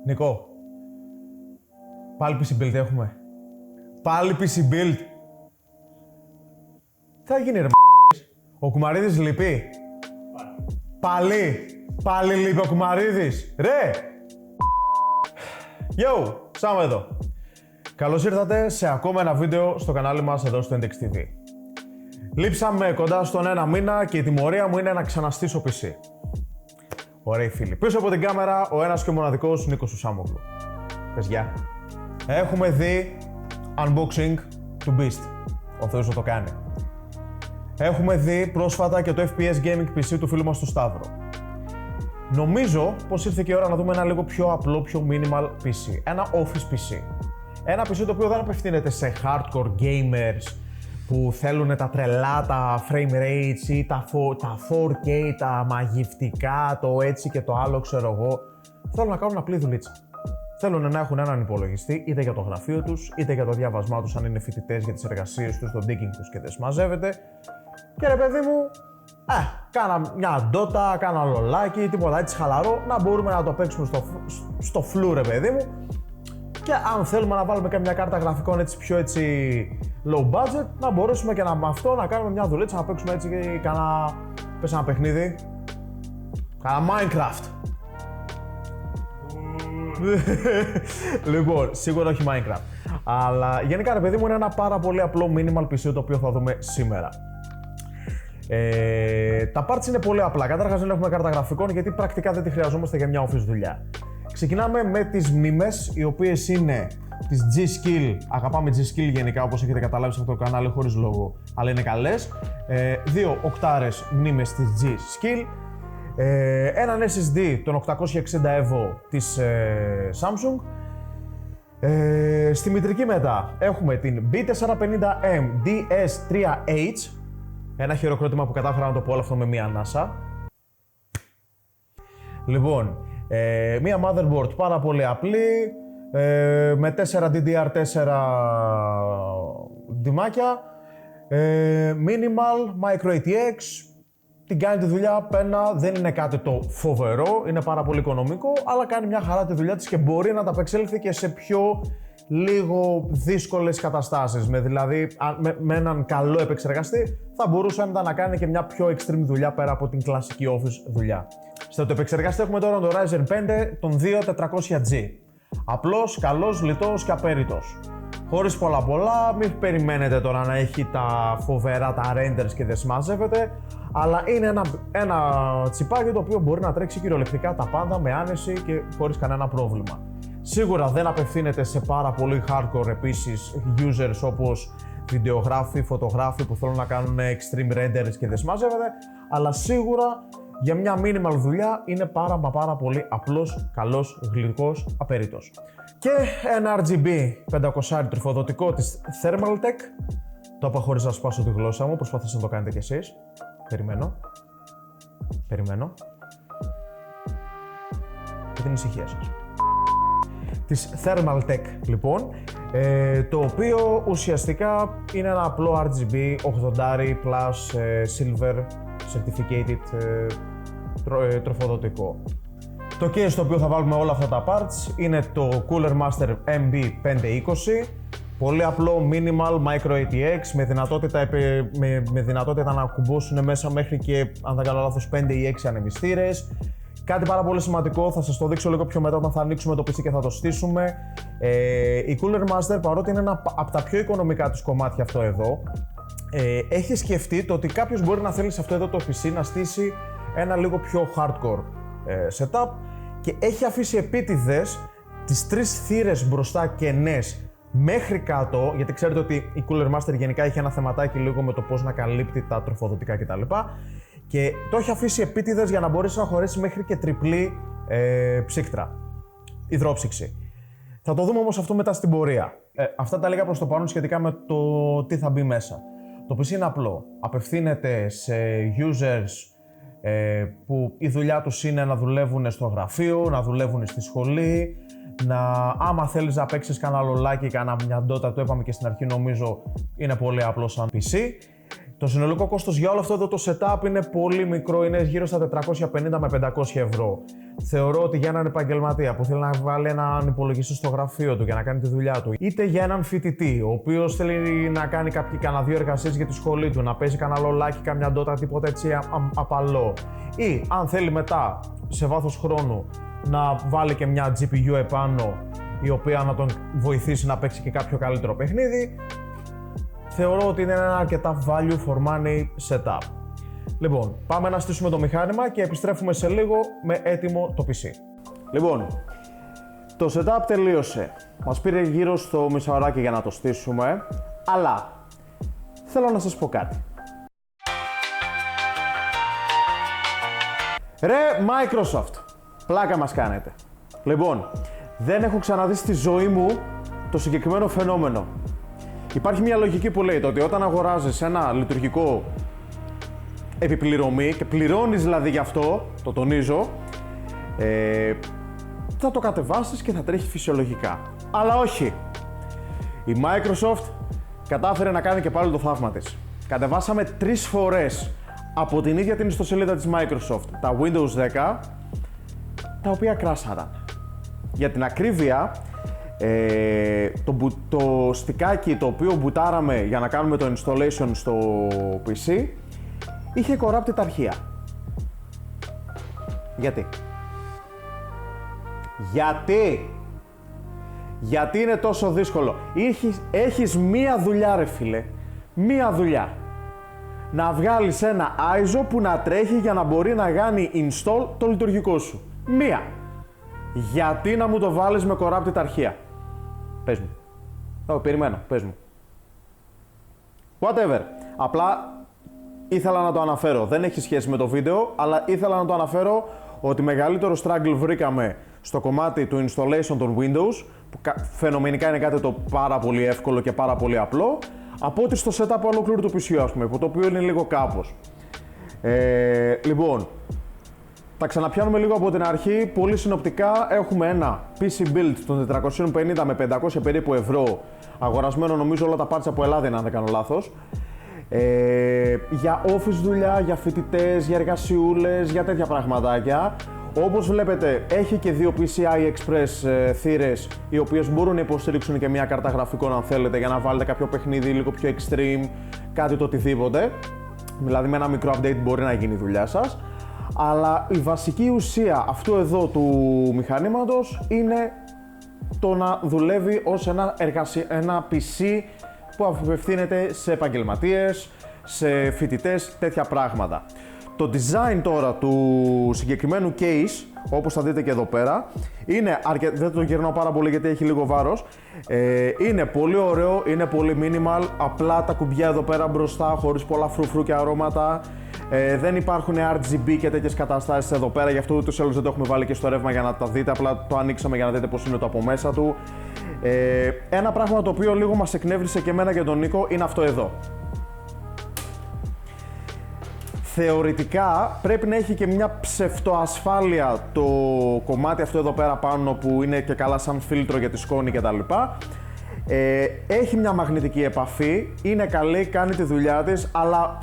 Νικό, πάλι PC build έχουμε. Πάλι PC build. Τι θα γίνει ρε ο Κουμαρίδης λείπει. Πάλι λείπει ο Κουμαρίδης. Ρε. Yo, Σάμ εδώ. Καλώς ήρθατε σε ακόμα ένα βίντεο στο κανάλι μας εδώ στο Index TV. Λείψαμε κοντά στον ένα μήνα και η τιμωρία μου είναι να ξαναστήσω PC. Ωραίοι φίλοι. Πίσω από την κάμερα ο ένας και ο μοναδικός Νίκος Σουσάμογλου. Πες γεια. Έχουμε δει unboxing του Beast. Ο Θεός το κάνει. Έχουμε δει πρόσφατα και το FPS Gaming PC του φίλου μας του Σταύρο. Νομίζω πως ήρθε και η ώρα να δούμε ένα λίγο πιο απλό, πιο minimal PC. Ένα office PC. Ένα PC το οποίο δεν απευθύνεται σε hardcore gamers που θέλουν τα τρελά, τα frame rates ή τα 4K, τα μαγευτικά, το έτσι και το άλλο, ξέρω εγώ. Θέλουν να κάνουν απλή δουλίτσα. Θέλουν να έχουν έναν υπολογιστή είτε για το γραφείο τους, είτε για το διάβασμά τους, αν είναι φοιτητές για τις εργασίες τους, το digging τους και δεν συμμαζεύεται. Και ρε παιδί μου, κάνα μια ντότα, κάνα λολάκι, τίποτα έτσι χαλαρό, να μπορούμε να το παίξουμε στο φλου ρε παιδί μου. Και αν θέλουμε να βάλουμε και μια κάρτα γραφικών έτσι πιο έτσι low budget, να μπορέσουμε και με αυτό να κάνουμε μια δουλίτσα, να παίξουμε έτσι και ένα παιχνίδι. Κάνα Minecraft. Λοιπόν, σίγουρα όχι Minecraft. Αλλά γενικά ρε παιδί μου είναι ένα πάρα πολύ απλό minimal PC το οποίο θα δούμε σήμερα. Τα parts είναι πολύ απλά. Καταρχάς δεν έχουμε κάρτα γραφικών γιατί πρακτικά δεν τη χρειαζόμαστε για μια office δουλειά. Ξεκινάμε με τις μνήμες, οι οποίες είναι τις G-Skill. Αγαπάμε G-Skill γενικά, όπως έχετε καταλάβει σε αυτό το κανάλι, χωρίς λόγο, αλλά είναι καλές. 2 οκτάρες μνήμες της G-Skill. Έναν SSD, τον 860 EVO της Samsung. Στη μητρική μετά έχουμε την B450M DS3H. Ένα χειροκρότημα που κατάφερα να το πω όλο αυτό με μία ανάσα. Λοιπόν, μία motherboard πάρα πολύ απλή, με 4 DDR4 ντυμάκια, minimal, micro ATX, την κάνει τη δουλειά πένα, δεν είναι κάτι το φοβερό, είναι πάρα πολύ οικονομικό, αλλά κάνει μια χαρά τη δουλειά της και μπορεί να τα απεξέλθει και σε πιο λίγο δύσκολες καταστάσεις. Δηλαδή, με έναν καλό επεξεργαστή θα μπορούσε να κάνει και μια πιο extreme δουλειά πέρα από την κλασική office δουλειά. Στο επεξεργαστή έχουμε τώρα τον Ryzen 5, τον 2400G. Απλός, καλός, λιτός και απέριτος. Χωρίς πολλά, μην περιμένετε τώρα να έχει τα φοβερά, τα renders και δεν συμμαζεύεται, αλλά είναι ένα τσιπάκι το οποίο μπορεί να τρέξει κυριολεκτικά τα πάντα με άνεση και χωρίς κανένα πρόβλημα. Σίγουρα δεν απευθύνεται σε πάρα πολύ hardcore επίσης users όπως βιντεογράφοι, φωτογράφοι που θέλουν να κάνουν extreme renders και δεν συμμαζεύεται, αλλά σίγουρα για μια minimal δουλειά είναι πάρα πολύ απλός, καλός, γλυκός, απέριτος. Και ένα RGB 500 τροφοδοτικό της Thermaltake. Το είπα χωρίς να σπάσω τη γλώσσα μου, προσπαθήστε να το κάνετε κι εσείς. Περιμένω. Και την ησυχία σας. Της Thermaltake λοιπόν, το οποίο ουσιαστικά είναι ένα απλό RGB 80 plus silver certificated τροφοδοτικό. Το case στο οποίο θα βάλουμε όλα αυτά τα parts είναι το Cooler Master MB520. Πολύ απλό, minimal, micro ATX, με δυνατότητα να κουμπώσουν μέσα μέχρι και, αν δεν κάνω λάθος, 5 ή 6 ανεμιστήρες. Κάτι πάρα πολύ σημαντικό, θα σας το δείξω λίγο πιο μετά όταν θα ανοίξουμε το PC και θα το στήσουμε. Η Cooler Master, παρότι είναι ένα από τα πιο οικονομικά τους κομμάτια αυτό εδώ, έχει σκεφτεί το ότι κάποιος μπορεί να θέλει σε αυτό εδώ το PC να στήσει ένα λίγο πιο hardcore setup και έχει αφήσει επίτηδες τις 3 θύρες μπροστά κενές μέχρι κάτω, γιατί ξέρετε ότι η Cooler Master γενικά έχει ένα θεματάκι λίγο με το πώς να καλύπτει τα τροφοδοτικά κτλ. Και το έχει αφήσει επίτηδες για να μπορέσει να χωρέσει μέχρι και τριπλή ψύκτρα, υδρόψυξη. Θα το δούμε όμως αυτό μετά στην πορεία. Αυτά τα λίγα προς το παρόν σχετικά με το τι θα μπει μέσα. Το PC είναι απλό. Απευθύνεται σε users που η δουλειά τους είναι να δουλεύουν στο γραφείο, να δουλεύουν στη σχολή, άμα θέλεις να παίξεις κανένα λολάκι, κανένα μια ντότα, το είπαμε και στην αρχή, νομίζω είναι πολύ απλό σαν PC. Το συνολικό κόστος για όλο αυτό εδώ το setup είναι πολύ μικρό, είναι γύρω στα 450 με 500 ευρώ. Θεωρώ ότι για έναν επαγγελματία που θέλει να βάλει έναν υπολογιστή στο γραφείο του για να κάνει τη δουλειά του, είτε για έναν φοιτητή, ο οποίος θέλει να κάνει κανένα δύο εργασίες για τη σχολή του, να παίζει κανένα λολάκι, καμιά ντότα, τίποτα έτσι απαλό, ή αν θέλει μετά σε βάθος χρόνου να βάλει και μια GPU επάνω, η οποία να τον βοηθήσει να παίξει και κάποιο καλύτερο παιχνίδι, θεωρώ ότι είναι ένα αρκετά value for money setup. Λοιπόν, πάμε να στήσουμε το μηχάνημα και επιστρέφουμε σε λίγο με έτοιμο το PC. Λοιπόν, το setup τελείωσε. Μας πήρε γύρω στο μισάωράκι για να το στήσουμε, αλλά θέλω να σας πω κάτι. Ρε Microsoft, πλάκα μας κάνετε. Λοιπόν, δεν έχω ξαναδεί στη ζωή μου το συγκεκριμένο φαινόμενο. Υπάρχει μια λογική που λέει ότι όταν αγοράζεις ένα λειτουργικό επιπληρωμή και πληρώνεις δηλαδή γι' αυτό, το τονίζω, θα το κατεβάσεις και θα τρέχει φυσιολογικά. Αλλά όχι. Η Microsoft κατάφερε να κάνει και πάλι το θαύμα της. Κατεβάσαμε 3 φορές από την ίδια την ιστοσελίδα της Microsoft τα Windows 10, τα οποία κράσαραν. Για την ακρίβεια, το στικάκι το οποίο μπουτάραμε για να κάνουμε το installation στο PC είχε corrupted αρχεία. Γιατί είναι τόσο δύσκολο? Έχεις μία δουλειά ρε φίλε, μία δουλειά. Να βγάλεις ένα ISO που να τρέχει για να μπορεί να κάνει install το λειτουργικό σου. Μία. Γιατί να μου το βάλεις με corrupted αρχεία? Πες μου. Περιμένω, πες μου. Whatever. Απλά ήθελα να το αναφέρω. Δεν έχει σχέση με το βίντεο, αλλά ήθελα να το αναφέρω ότι μεγαλύτερο struggle βρήκαμε στο κομμάτι του installation των Windows, που φαινομενικά είναι κάτι το πάρα πολύ εύκολο και πάρα πολύ απλό, από ότι στο setup ολόκληρου του PC, ας πούμε, το οποίο είναι λίγο κάπως. Λοιπόν, τα ξαναπιάνουμε λίγο από την αρχή. Πολύ συνοπτικά έχουμε ένα PC build των 450 με 500 περίπου ευρώ, αγορασμένο νομίζω όλα τα parts από Ελλάδα, αν δεν κάνω λάθος. Για office δουλειά, για φοιτητές, για εργασιούλες, για τέτοια πραγματάκια. Όπως βλέπετε, έχει και 2 PCI Express θύρες, οι οποίες μπορούν να υποστηρίξουν και μια κάρτα γραφικών αν θέλετε, για να βάλετε κάποιο παιχνίδι λίγο πιο extreme, κάτι το οτιδήποτε. Δηλαδή με ένα μικρό update μπορεί να γίνει η δουλειά σας. Αλλά η βασική ουσία αυτού εδώ του μηχανήματος είναι το να δουλεύει ως ένα PC που απευθύνεται σε επαγγελματίες, σε φοιτητές, τέτοια πράγματα. Το design τώρα του συγκεκριμένου case, όπως θα δείτε και εδώ πέρα, είναι δεν το γυρνάω πάρα πολύ γιατί έχει λίγο βάρος, είναι πολύ ωραίο, είναι πολύ minimal, απλά τα κουμπιά εδώ πέρα μπροστά, χωρίς πολλά φρουφρού και αρώματα. Δεν υπάρχουν RGB και τέτοιες καταστάσεις εδώ πέρα, γι' αυτό ούτως ή άλλως δεν το έχουμε βάλει και στο ρεύμα για να τα δείτε, απλά το ανοίξαμε για να δείτε πώς είναι το από μέσα του. Ένα πράγμα το οποίο λίγο μας εκνεύρισε και εμένα και τον Νίκο είναι αυτό εδώ. Θεωρητικά πρέπει να έχει και μια ψευτοασφάλεια το κομμάτι αυτό εδώ πέρα πάνω που είναι και καλά σαν φίλτρο για τη σκόνη κτλ. Έχει μια μαγνητική επαφή, είναι καλή, κάνει τη δουλειά της, αλλά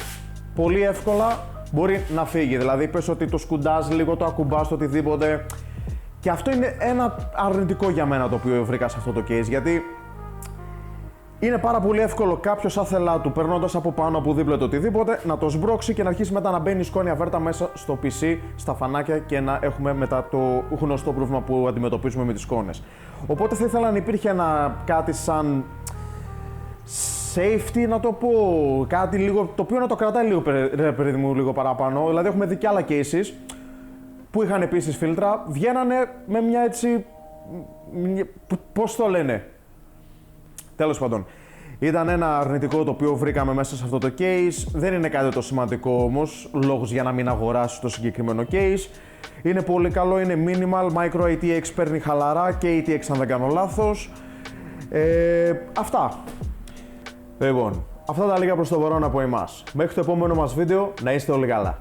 πολύ εύκολα μπορεί να φύγει. Δηλαδή πες ότι το σκουντάς λίγο, το ακουμπάς, το οτιδήποτε. Και αυτό είναι ένα αρνητικό για μένα το οποίο βρήκα σε αυτό το case, γιατί είναι πάρα πολύ εύκολο κάποιος άθελά του, περνώντας από πάνω, από δίπλα το οτιδήποτε, να το σμπρώξει και να αρχίσει μετά να μπαίνει η σκόνη αβέρτα μέσα στο PC, στα φανάκια και να έχουμε μετά το γνωστό πρόβλημα που αντιμετωπίζουμε με τις σκόνες. Οπότε θα ήθελα να υπήρχε κάτι σαν safety, να το πω, κάτι λίγο, το οποίο να το κρατάει λίγο, ρε παιδί μου, λίγο παραπάνω. Δηλαδή έχουμε δει και άλλα cases που είχαν επίσης φίλτρα, βγαίνανε με μια έτσι, πώς το λένε. Τέλος πάντων, ήταν ένα αρνητικό το οποίο βρήκαμε μέσα σε αυτό το case. Δεν είναι κάτι το σημαντικό όμως, λόγος για να μην αγοράσεις το συγκεκριμένο case. Είναι πολύ καλό, είναι minimal, micro ATX παίρνει χαλαρά και ATX αν δεν κάνω λάθος. Αυτά. Λοιπόν, αυτά τα λίγα προς το παρόν από εμάς. Μέχρι το επόμενο μας βίντεο, να είστε όλοι καλά.